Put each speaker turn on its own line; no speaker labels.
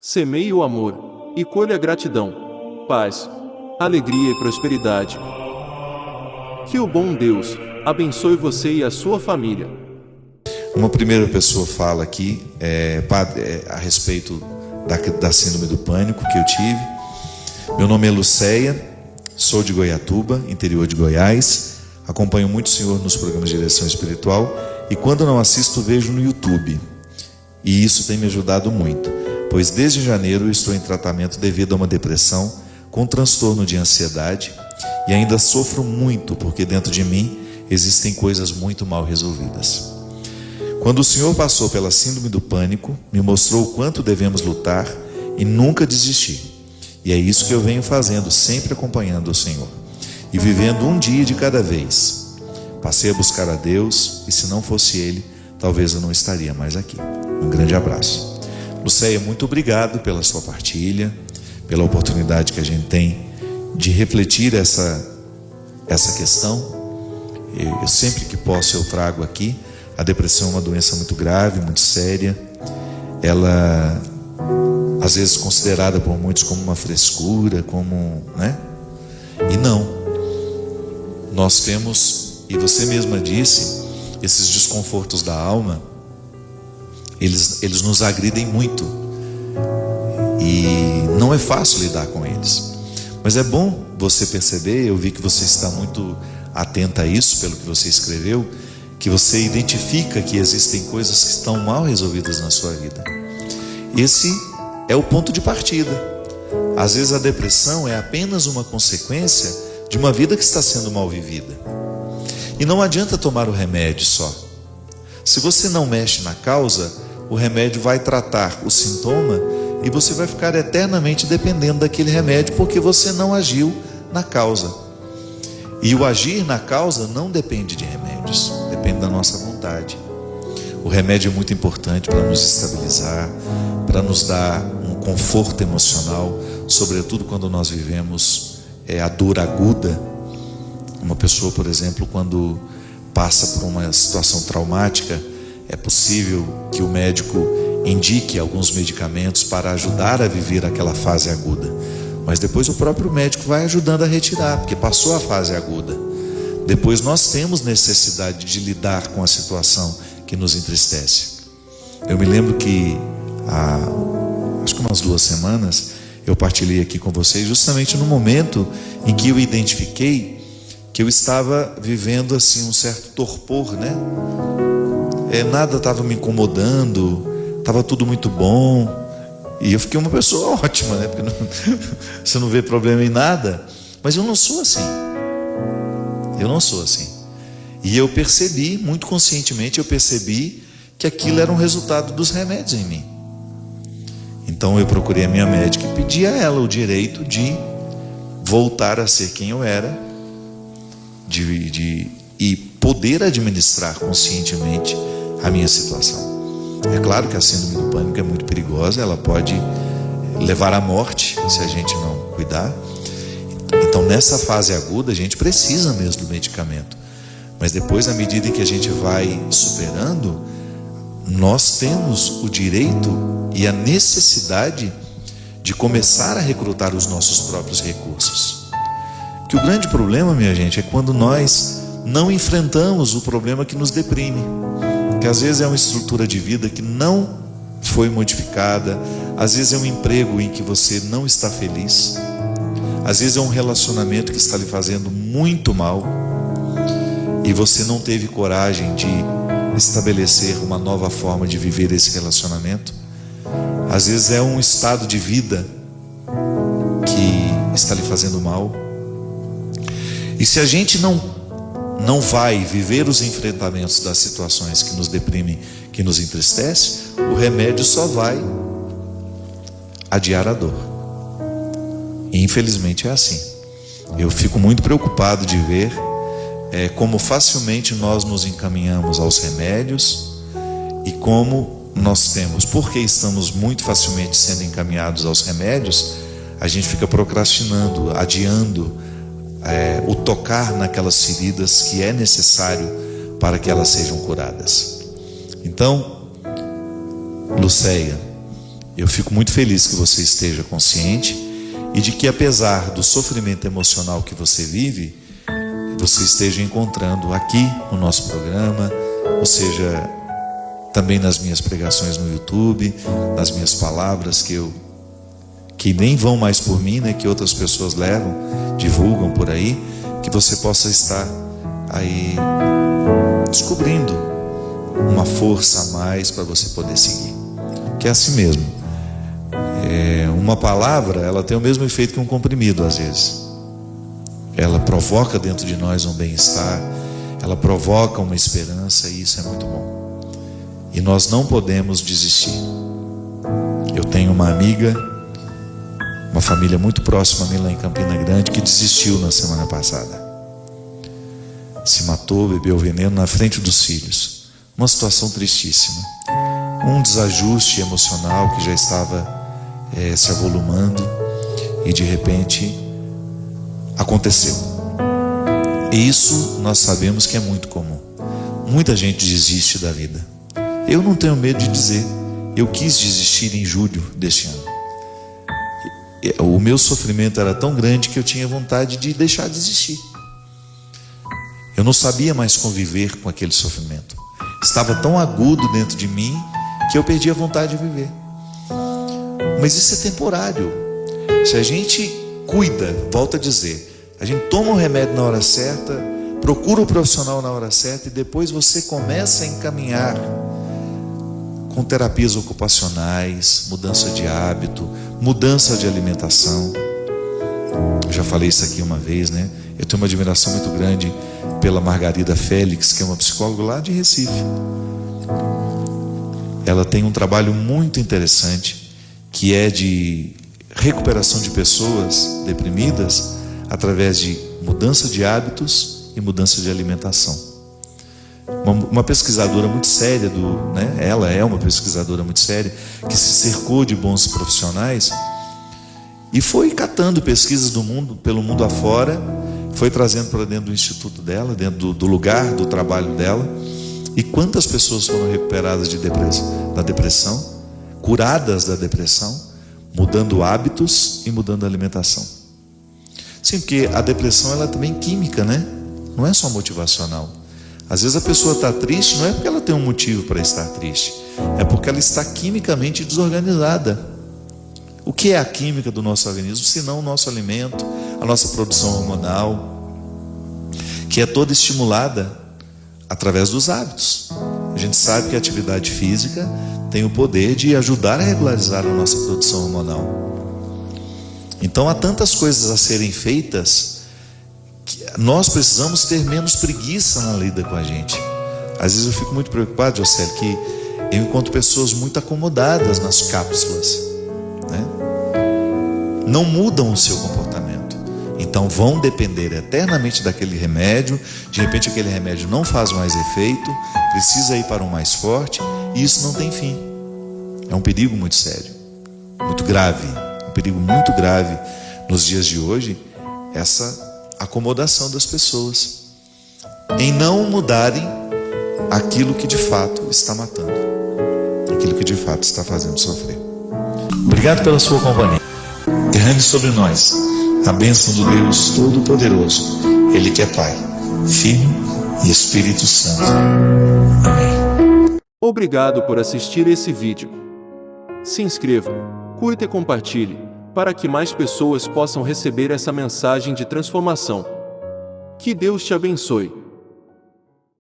Semeie o amor e colha a gratidão, paz, alegria e prosperidade. Que o bom Deus abençoe você e a sua família.
Uma primeira pessoa fala aqui a respeito da síndrome do pânico que eu tive. Meu nome é Lucéia, sou de Goiatuba, interior de Goiás. Acompanho muito o senhor nos programas de direção espiritual e quando não assisto, vejo no YouTube. E isso tem me ajudado muito, pois desde janeiro eu estou em tratamento devido a uma depressão com transtorno de ansiedade e ainda sofro muito porque dentro de mim existem coisas muito mal resolvidas. Quando o Senhor passou pela síndrome do pânico, me mostrou o quanto devemos lutar e nunca desistir. E é isso que eu venho fazendo, sempre acompanhando o Senhor e vivendo um dia de cada vez. Passei a buscar a Deus e se não fosse Ele, talvez eu não estaria mais aqui. Um grande abraço. Lucéia, muito obrigado pela sua partilha, pela oportunidade que a gente tem de refletir essa questão. Eu sempre que posso eu trago aqui. A depressão é uma doença muito grave, muito séria. Ela, às vezes, considerada por muitos como uma frescura, né? E não. Nós temos, e você mesma disse, esses desconfortos da alma, eles nos agridem muito. E não é fácil lidar com eles. Mas é bom você perceber, eu vi que você está muito atenta a isso, pelo que você escreveu, que você identifica que existem coisas que estão mal resolvidas na sua vida. Esse é o ponto de partida. Às vezes a depressão é apenas uma consequência de uma vida que está sendo mal vivida. E não adianta tomar o remédio só. Se você não mexe na causa, o remédio vai tratar o sintoma e você vai ficar eternamente dependendo daquele remédio porque você não agiu na causa. E o agir na causa não depende de remédios, depende da nossa vontade. O remédio é muito importante para nos estabilizar, para nos dar um conforto emocional, sobretudo quando nós vivemos a dor aguda. Uma pessoa, por exemplo, quando passa por uma situação traumática, é possível que o médico indique alguns medicamentos para ajudar a viver aquela fase aguda. Mas depois o próprio médico vai ajudando a retirar, porque passou a fase aguda. Depois nós temos necessidade de lidar com a situação que nos entristece. Eu me lembro que acho que umas 2 semanas eu partilhei aqui com vocês justamente no momento em que eu identifiquei que eu estava vivendo assim um certo torpor, né? Nada estava me incomodando, estava tudo muito bom. E eu fiquei uma pessoa ótima, né? Porque você não vê problema em nada. Mas eu não sou assim. Eu não sou assim. E eu percebi, muito conscientemente, eu percebi que aquilo era um resultado dos remédios em mim. Então eu procurei a minha médica e pedi a ela o direito de voltar a ser quem eu era, e poder administrar conscientemente a minha situação. É claro que a síndrome do pânico é muito perigosa, ela pode levar à morte se a gente não cuidar. Então nessa fase aguda a gente precisa mesmo do medicamento. Mas depois, à medida em que a gente vai superando, nós temos o direito e a necessidade de começar a recrutar os nossos próprios recursos. Que o grande problema, minha gente, é quando nós não enfrentamos o problema que nos deprime. Que às vezes é uma estrutura de vida que não foi modificada, às vezes é um emprego em que você não está feliz, às vezes é um relacionamento que está lhe fazendo muito mal e você não teve coragem de estabelecer uma nova forma de viver esse relacionamento. Às vezes é um estado de vida que está lhe fazendo mal. E se a gente não vai viver os enfrentamentos das situações que nos deprimem, que nos entristece, o remédio só vai adiar a dor. E infelizmente é assim. Eu fico muito preocupado de ver como facilmente nós nos encaminhamos aos remédios e como nós temos, porque estamos muito facilmente sendo encaminhados aos remédios, a gente fica procrastinando, adiando o tocar naquelas feridas que é necessário para que elas sejam curadas. Então, Lucéia, Eu fico muito feliz que você esteja consciente e de que, apesar do sofrimento emocional que você vive, você esteja encontrando aqui no nosso programa, ou seja, também nas minhas pregações no YouTube, nas minhas palavras que nem vão mais por mim, né, que outras pessoas levam, divulgam por aí, que você possa estar aí descobrindo uma força a mais para você poder seguir. Que é assim mesmo. Uma palavra, ela tem o mesmo efeito que um comprimido às vezes. Ela provoca dentro de nós um bem-estar, ela provoca uma esperança, e isso é muito bom. E nós não podemos desistir. Eu tenho uma amiga, uma família muito próxima a mim lá em Campina Grande, que desistiu na semana passada. Se matou, bebeu veneno na frente dos filhos. Uma situação tristíssima. Um desajuste emocional que já estava se avolumando, e de repente aconteceu. E isso nós sabemos que é muito comum. Muita gente desiste da vida. Eu não tenho medo de dizer, eu quis desistir em julho deste ano. O meu sofrimento era tão grande que eu tinha vontade de deixar de existir. Eu não sabia mais conviver com aquele sofrimento. Estava tão agudo dentro de mim que eu perdi a vontade de viver. Mas isso é temporário. Se a gente cuida, volto a dizer, a gente toma o remédio na hora certa, procura o profissional na hora certa, e depois você começa a encaminhar com terapias ocupacionais, mudança de hábito, mudança de alimentação. Eu já falei isso aqui uma vez, né? Eu tenho uma admiração muito grande pela Margarida Félix, que é uma psicóloga lá de Recife. Ela tem um trabalho muito interessante, que é de recuperação de pessoas deprimidas através de mudança de hábitos e mudança de alimentação. Uma pesquisadora muito séria, ela é uma pesquisadora muito séria, que se cercou de bons profissionais e foi catando pesquisas pelo mundo afora, foi trazendo para dentro do instituto dela, dentro do lugar do trabalho dela. E quantas pessoas foram recuperadas da depressão, curadas da depressão, mudando hábitos e mudando a alimentação. Sim, porque a depressão ela é também química, né? Não é só motivacional. Às vezes a pessoa está triste, não é porque ela tem um motivo para estar triste, é porque ela está quimicamente desorganizada. O que é a química do nosso organismo, senão o nosso alimento, a nossa produção hormonal, que é toda estimulada através dos hábitos. A gente sabe que a atividade física tem o poder de ajudar a regularizar a nossa produção hormonal. Então há tantas coisas a serem feitas que nós precisamos ter menos preguiça na lida com a gente. Às vezes eu fico muito preocupado, José, que eu encontro pessoas muito acomodadas nas cápsulas, né? Não mudam o seu comportamento. Então vão depender eternamente daquele remédio. De repente aquele remédio não faz mais efeito, precisa ir para um mais forte, e isso não tem fim. É um perigo muito sério, muito grave, um perigo muito grave nos dias de hoje, essa acomodação das pessoas em não mudarem aquilo que de fato está matando, aquilo que de fato está fazendo sofrer. Obrigado pela sua companhia. Derrame sobre nós a bênção do Deus Todo-Poderoso, Ele que é Pai, Filho e Espírito Santo. Amém.
Obrigado por assistir esse vídeo. Se inscreva, curta e compartilhe, para que mais pessoas possam receber essa mensagem de transformação. Que Deus te abençoe.